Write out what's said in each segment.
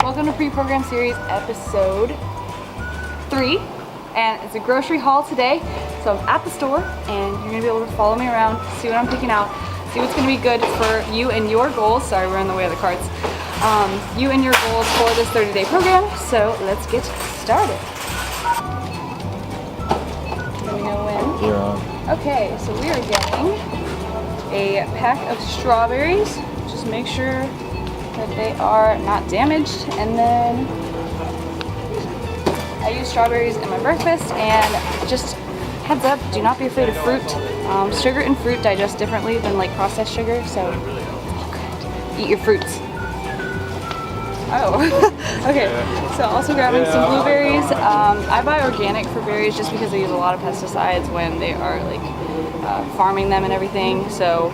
welcome to Pre-Program Series episode 3, and it's a grocery haul today. So I'm at the store, and you're gonna be able to follow me around, see what I'm picking out, see what's gonna be good for you and your goals. Sorry, we're in the way of the carts. You and your goals for this 30-day program. So let's get started. Let me know when. You're on. Okay, so we are getting a pack of strawberries. Just make sure that they are not damaged, and then I use strawberries in my breakfast. And just heads up, do not be afraid of fruit. Sugar and fruit digest differently than like processed sugar, so eat your fruits. Oh, okay. So also grabbing some blueberries. I buy organic for berries just because they use a lot of pesticides when they are like farming them and everything. So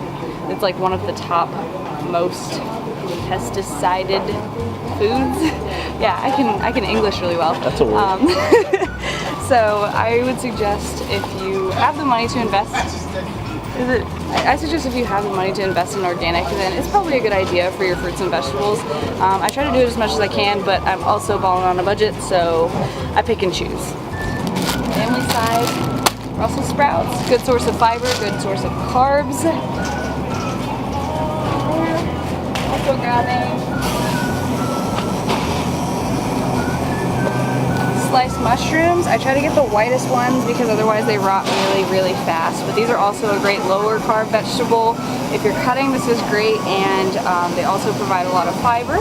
it's like one of the top most pesticided foods. Yeah, I can English really well. That's a word. So I would suggest if you have the money to invest, I suggest if you have the money to invest in organic, then it's probably a good idea for your fruits and vegetables. I try to do it as much as I can, but I'm also balling on a budget, so I pick and choose. Family size, Brussels sprouts, good source of fiber, good source of carbs. Also grabbing sliced mushrooms. I try to get the whitest ones because otherwise they rot really fast. But these are also a great lower carb vegetable. If you're cutting, this is great, and they also provide a lot of fiber.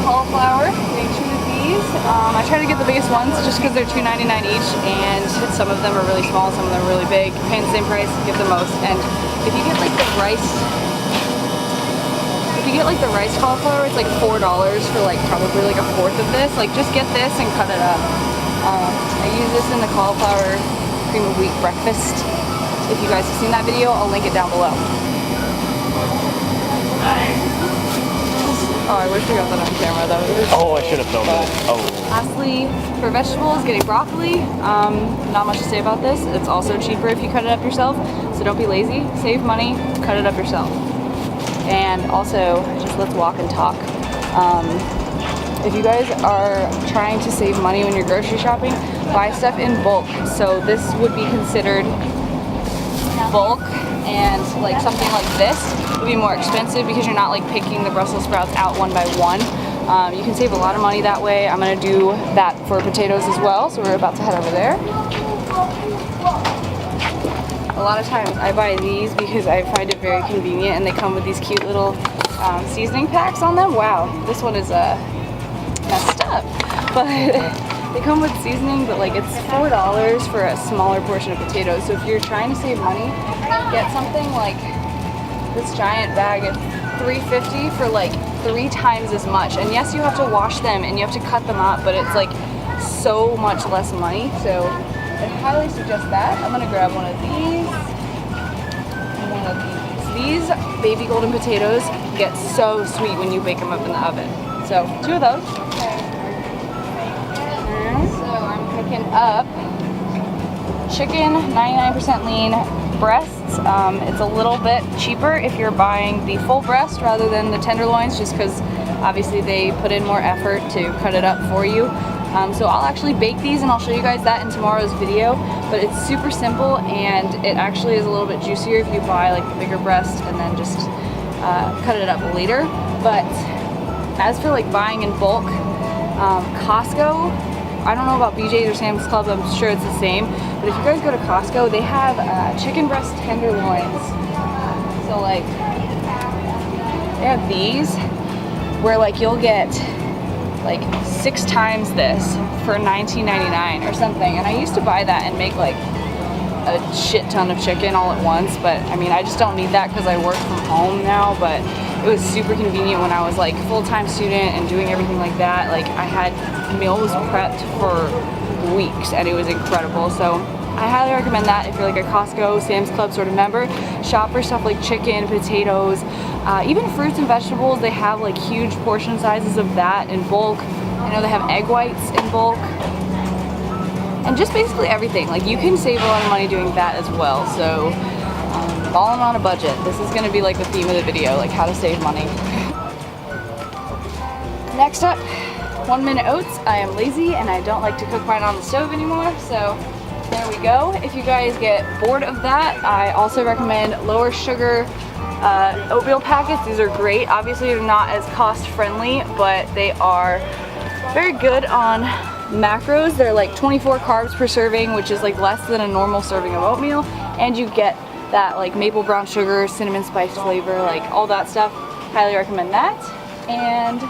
Cauliflower, getting 2 of these. I try to get the biggest ones just because they're $2.99 each, and some of them are really small, some of them are really big. Paying the same price, get the most. And if you get like the rice, cauliflower, it's like $4 for like probably like a fourth of this. Like just get this and cut it up. I use this in the cauliflower cream of wheat breakfast. If you guys have seen that video, I'll link it down below. Oh, I wish we got that on camera. That was Oh, I should have filmed it. Oh. Lastly, for vegetables, getting broccoli. Not much to say about this. It's also cheaper if you cut it up yourself, so don't be lazy. Save money, cut it up yourself. And also, just let's walk and talk. If you guys are trying to save money when you're grocery shopping, buy stuff in bulk. So this would be considered bulk, and like something like this would be more expensive because you're not like picking the Brussels sprouts out one by one. You can save a lot of money that way. I'm gonna do that for potatoes as well, so we're about to head over there. A lot of times I buy these because I find it very convenient, and they come with these cute little seasoning packs on them. Wow, this one is messed up, but they come with seasoning, but like it's $4 for a smaller portion of potatoes. So if you're trying to save money, get something like this giant bag at $3.50 for like 3 times as much. And yes, you have to wash them and you have to cut them up, but it's like so much less money. So I highly suggest that. I'm gonna grab one of these and one of these. These baby golden potatoes get so sweet when you bake them up in the oven. So 2 of those. So I'm picking up chicken, 99% lean breasts. It's a little bit cheaper if you're buying the full breast rather than the tenderloins, just because obviously they put in more effort to cut it up for you. So I'll actually bake these, and I'll show you guys that in tomorrow's video, but it's super simple, and it actually is a little bit juicier if you buy like the bigger breast and then just cut it up later. But as for like buying in bulk, Costco, I don't know about BJ's or Sam's Club, I'm sure it's the same, but if you guys go to Costco, they have chicken breast tenderloins. So like, they have these where like you'll get like 6 times this for $19.99 or something, and I used to buy that and make like a shit ton of chicken all at once, but I mean I just don't need that because I work from home now. But it was super convenient when I was like full-time student and doing everything like that. Like I had meals prepped for weeks, and it was incredible. So I highly recommend that if you're like a Costco, Sam's Club sort of member. Shop for stuff like chicken, potatoes, even fruits and vegetables. They have like huge portion sizes of that in bulk. I know they have egg whites in bulk. And just basically everything. Like you can save a lot of money doing that as well. So Balling on a budget. This is gonna be like the theme of the video, like how to save money. Next up, 1 minute oats. I am lazy and I don't like to cook mine on the stove anymore, so there we go. If you guys get bored of that, I also recommend lower sugar oatmeal packets. These are great. Obviously they're not as cost friendly, but they are very good on macros. They're like 24 carbs per serving, which is like less than a normal serving of oatmeal, and you get that like maple brown sugar, cinnamon spice flavor, like all that stuff. Highly recommend that. And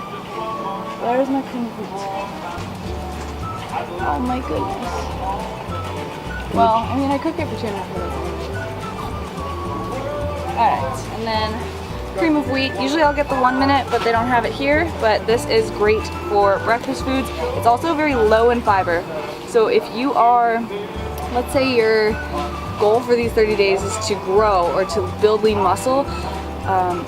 where's my cream of wheat? Oh my goodness. Well, I mean, I cook it for 2.5 minutes. Alright, and then cream of wheat. Usually I'll get the 1 minute, but they don't have it here. But this is great for breakfast foods. It's also very low in fiber. So if you are, let's say your goal for these 30 days is to grow or to build lean muscle,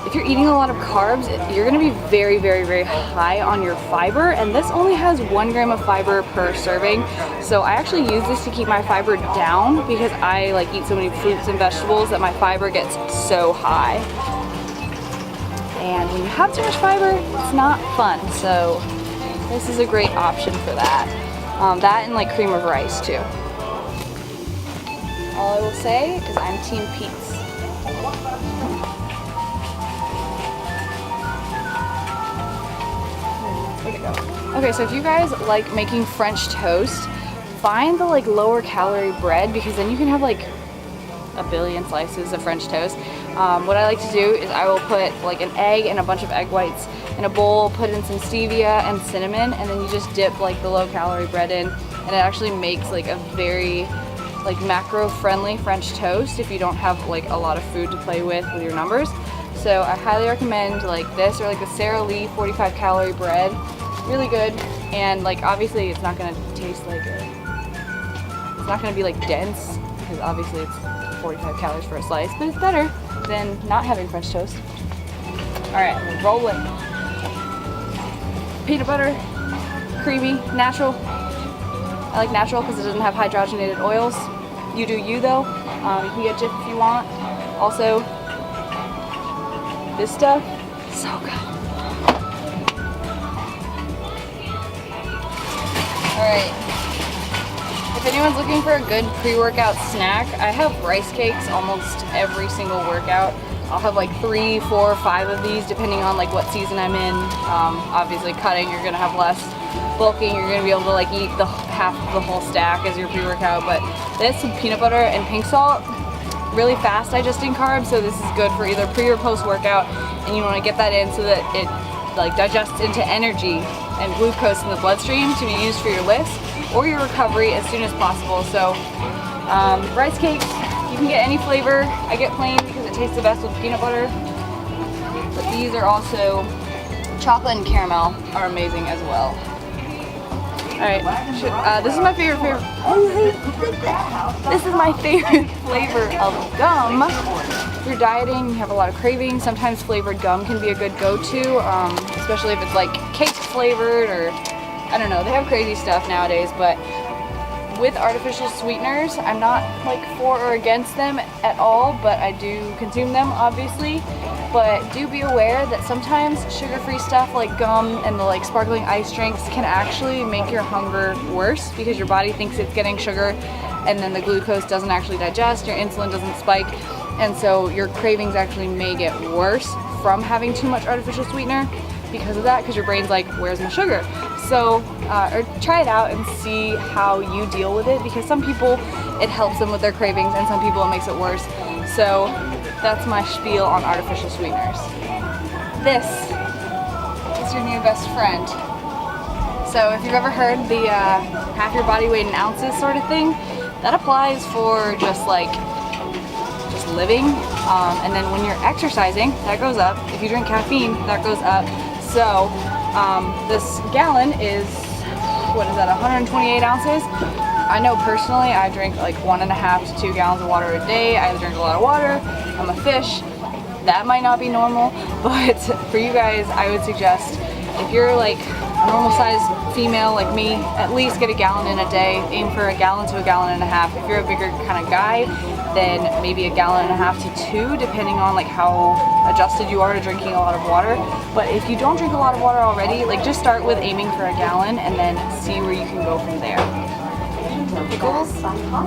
if you're eating a lot of carbs, you're going to be very, very, very high on your fiber, and this only has 1 gram of fiber per serving. So I actually use this to keep my fiber down because I like eat so many fruits and vegetables that my fiber gets so high. And when you have too much fiber, it's not fun. So this is a great option for that. That and like cream of rice too. All I will say is I'm Team Pete's. Okay, so if you guys like making French toast, find the like lower calorie bread, because then you can have like a billion slices of French toast. What I like to do is I will put like an egg and a bunch of egg whites in a bowl, put in some stevia and cinnamon, and then you just dip like the low calorie bread in, and it actually makes like a very like macro friendly French toast if you don't have like a lot of food to play with your numbers. So I highly recommend like this or like the Sara Lee 45 calorie bread. Really good, and like obviously it's not gonna taste like it's not gonna be like dense, because obviously it's 45 calories for a slice, but it's better than not having French toast. Alright, we're rolling. Peanut butter, creamy, natural. I like natural because it doesn't have hydrogenated oils. You do you though. You can get Jif if you want. Also, this stuff, so good. Alright, if anyone's looking for a good pre-workout snack, I have rice cakes almost every single workout. I'll have like 3, 4, 5 of these depending on like what season I'm in. Obviously cutting, you're going to have less. Bulking, you're going to be able to like eat the half of the whole stack as your pre-workout. But this with peanut butter and pink salt, really fast digesting carbs, so this is good for either pre or post workout, and you want to get that in so that it like digests into energy and glucose in the bloodstream to be used for your lifts or your recovery as soon as possible. So rice cakes, you can get any flavor. I get plain because it tastes the best with peanut butter, but these are also chocolate and caramel are amazing as well. Alright, this is my favorite this is my favorite flavor of gum. If you're dieting, you have a lot of cravings, sometimes flavored gum can be a good go-to, especially if it's like cake flavored, or I don't know, they have crazy stuff nowadays. But with artificial sweeteners, I'm not like for or against them at all, but I do consume them obviously. But do be aware that sometimes sugar-free stuff like gum and the like sparkling ice drinks can actually make your hunger worse, because your body thinks it's getting sugar and then the glucose doesn't actually digest, your insulin doesn't spike, and so your cravings actually may get worse from having too much artificial sweetener because of that, because your brain's like, where's my sugar? So or try it out and see how you deal with it, because some people it helps them with their cravings and some people it makes it worse. So that's my spiel on artificial sweeteners. This is your new best friend. So if you've ever heard the half your body weight in ounces sort of thing, that applies for just living. And then when you're exercising, that goes up. If you drink caffeine, that goes up. So this gallon is, what is that, 128 ounces? I know personally I drink like 1.5 to 2 gallons of water a day. I drink a lot of water. I'm a fish. That might not be normal, but for you guys, I would suggest if you're like a normal size female like me, at least get a gallon in a day. Aim for a gallon to a gallon and a half. If you're a bigger kind of guy, then maybe a gallon and a half to 2, depending on like how adjusted you are to drinking a lot of water. But if you don't drink a lot of water already, like just start with aiming for a gallon and then see where you can go from there. Pickles,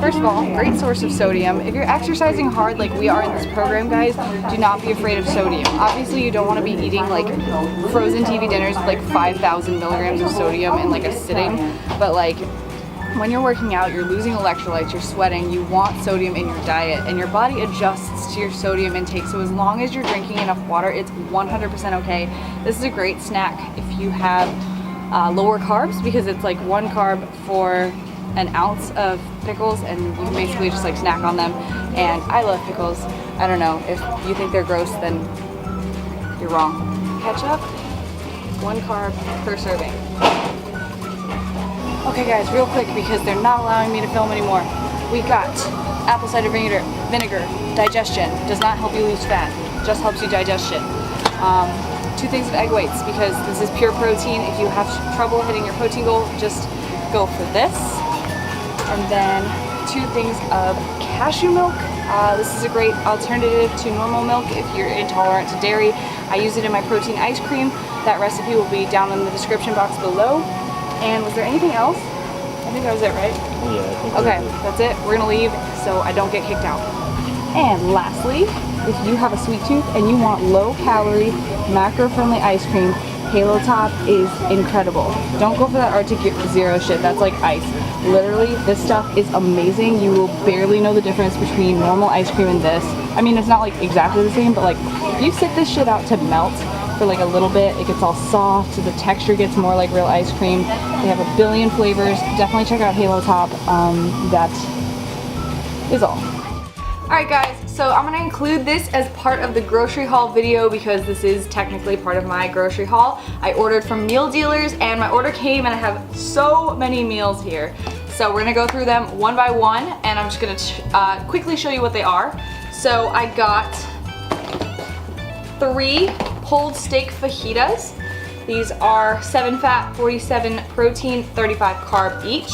first of all, great source of sodium. If you're exercising hard like we are in this program, guys, do not be afraid of sodium. Obviously, you don't want to be eating like frozen TV dinners with like 5,000 milligrams of sodium in like a sitting, but like when you're working out, you're losing electrolytes, you're sweating, you want sodium in your diet, and your body adjusts to your sodium intake. So as long as you're drinking enough water, it's 100% okay. This is a great snack if you have lower carbs, because it's like 1 carb for an ounce of pickles, and you can basically just like snack on them. And I love pickles. I don't know, if you think they're gross, then you're wrong. Ketchup, 1 carb per serving. Okay guys, real quick, because they're not allowing me to film anymore. We got apple cider vinegar, digestion. Does not help you lose fat, just helps you digest shit. 2 things of egg whites, because this is pure protein. If you have trouble hitting your protein goal, just go for this. And then 2 things of cashew milk. This is a great alternative to normal milk if you're intolerant to dairy. I use it in my protein ice cream. That recipe will be down in the description box below. And was there anything else? I think that was it, right? Yeah. Okay, that's it. We're gonna leave so I don't get kicked out. And lastly, if you have a sweet tooth and you want low calorie, macro friendly ice cream, Halo Top is incredible. Don't go for that Arctic Zero shit, that's like ice. Literally, this stuff is amazing. You will barely know the difference between normal ice cream and this. I mean, it's not like exactly the same, but like if you sit this shit out to melt for like a little bit, it gets all soft, so the texture gets more like real ice cream. They have a billion flavors. Definitely check out Halo Top. That is all. Alright guys, so I'm going to include this as part of the grocery haul video because this is technically part of my grocery haul. I ordered from Meal Dealers and my order came and I have so many meals here. So we're going to go through them one by one and I'm just going to quickly show you what they are. So I got 3 pulled steak fajitas. These are 7 fat, 47 protein, 35 carb each.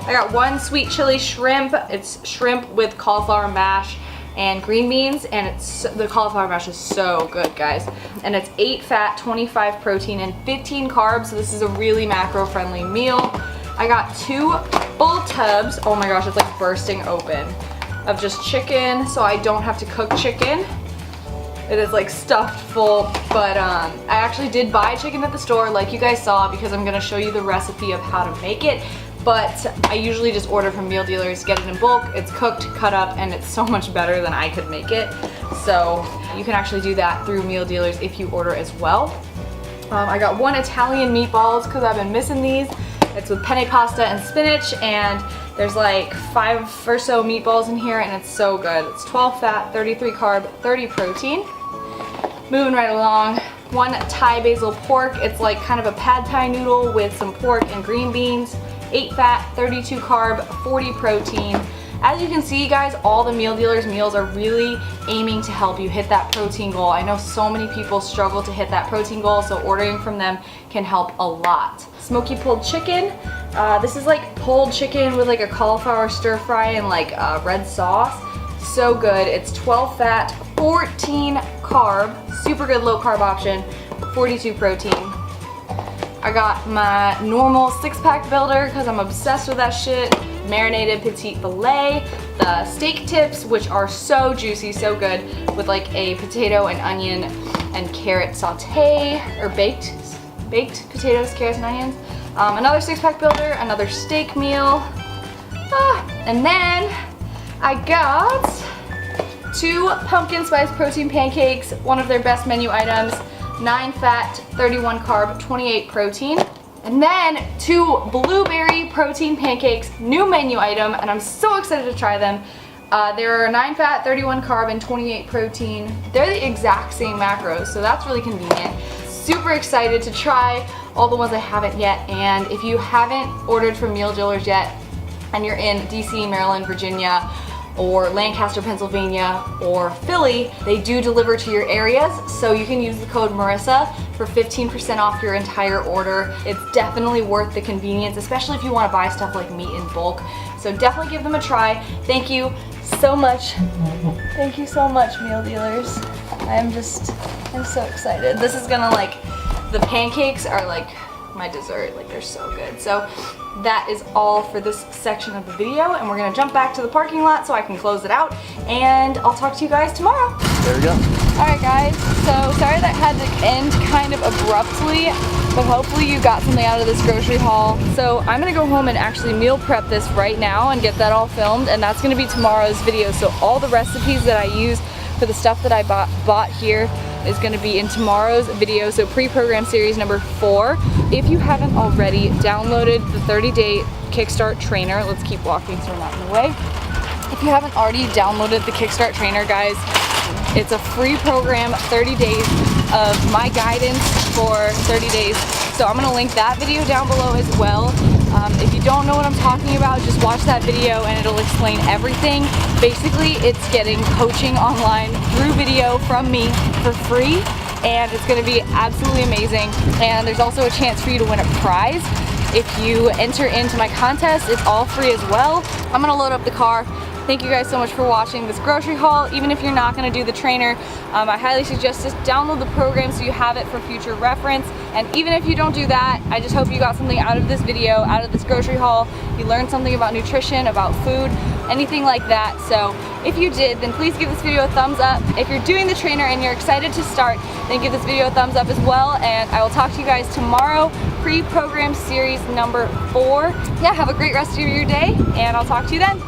I got 1 sweet chili shrimp. It's shrimp with cauliflower mash and green beans, and the cauliflower mash is so good, guys. And it's 8 fat, 25 protein, and 15 carbs, so this is a really macro-friendly meal. I got 2 full tubs, oh my gosh, it's like bursting open, of just chicken, so I don't have to cook chicken. It is like stuffed full, but I actually did buy chicken at the store like you guys saw because I'm gonna show you the recipe of how to make it. But I usually just order from Meal Dealers, get it in bulk, it's cooked, cut up, and it's so much better than I could make it. So you can actually do that through Meal Dealers if you order as well. I got 1 Italian meatballs because I've been missing these. It's with penne pasta and spinach, and there's like 5 or so meatballs in here, and it's so good. It's 12 fat, 33 carb, 30 protein. Moving right along, 1 Thai basil pork. It's like kind of a pad thai noodle with some pork and green beans. 8 fat, 32 carb, 40 protein. As you can see, guys, all the Meal Dealers meals are really aiming to help you hit that protein goal. I know so many people struggle to hit that protein goal, so ordering from them can help a lot. Smoky pulled chicken. This is like pulled chicken with like a cauliflower stir fry and like red sauce. So good. It's 12 fat, 14 carb, super good low carb option, 42 protein. I got my normal 6-pack builder because I'm obsessed with that shit. Marinated petite filet, the steak tips, which are so juicy, so good, with like a potato and onion and carrot saute, or baked potatoes, carrots, and onions. Another 6-pack builder, another steak meal, and then I got 2 pumpkin spice protein pancakes, one of their best menu items. 9 fat, 31 carb, 28 protein. And then 2 blueberry protein pancakes, new menu item, and I'm so excited to try them. They're 9 fat, 31 carb, and 28 protein. They're the exact same macros, so that's really convenient. Super excited to try all the ones I haven't yet, and if you haven't ordered from Meal Dealers yet, and you're in DC, Maryland, Virginia, or Lancaster, Pennsylvania, or Philly, they do deliver to your areas, so you can use the code Marissa for 15% off your entire order. It's definitely worth the convenience, especially if you want to buy stuff like meat in bulk. So definitely give them a try. Thank you so much. Thank you so much, meal dealers. I'm so excited. This is gonna, like, the pancakes are like my dessert, like they're so good. So that is all for this section of the video, and we're gonna jump back to the parking lot so I can close it out, and I'll talk to you guys tomorrow. There we go. Alright guys, so sorry that had to end kind of abruptly, but hopefully you got something out of this grocery haul. So I'm gonna go home and actually meal prep this right now and get that all filmed, and that's gonna be tomorrow's video. So all the recipes that I use for the stuff that I bought here is going to be in tomorrow's video, so pre-program series number 4. If you haven't already downloaded the 30-day Kickstart trainer, let's keep walking so we're not in the way. If you haven't already downloaded the Kickstart trainer, guys, it's a free program, 30 days of my guidance for 30 days. So I'm going to link that video down below as well. If you don't know what I'm talking about, just watch that video and it'll explain everything. Basically, it's getting coaching online through video from me for free, and it's going to be absolutely amazing. And there's also a chance for you to win a prize if you enter into my contest. It's all free as well. I'm going to load up the car. Thank you guys so much for watching this grocery haul. Even if you're not going to do the trainer, I highly suggest just download the program so you have it for future reference. And even if you don't do that, I just hope you got something out of this video, out of this grocery haul. You learned something about nutrition, about food, anything like that. So if you did, then please give this video a thumbs up. If you're doing the trainer and you're excited to start, then give this video a thumbs up as well. And I will talk to you guys tomorrow, pre-program series number 4. Yeah, have a great rest of your day, and I'll talk to you then.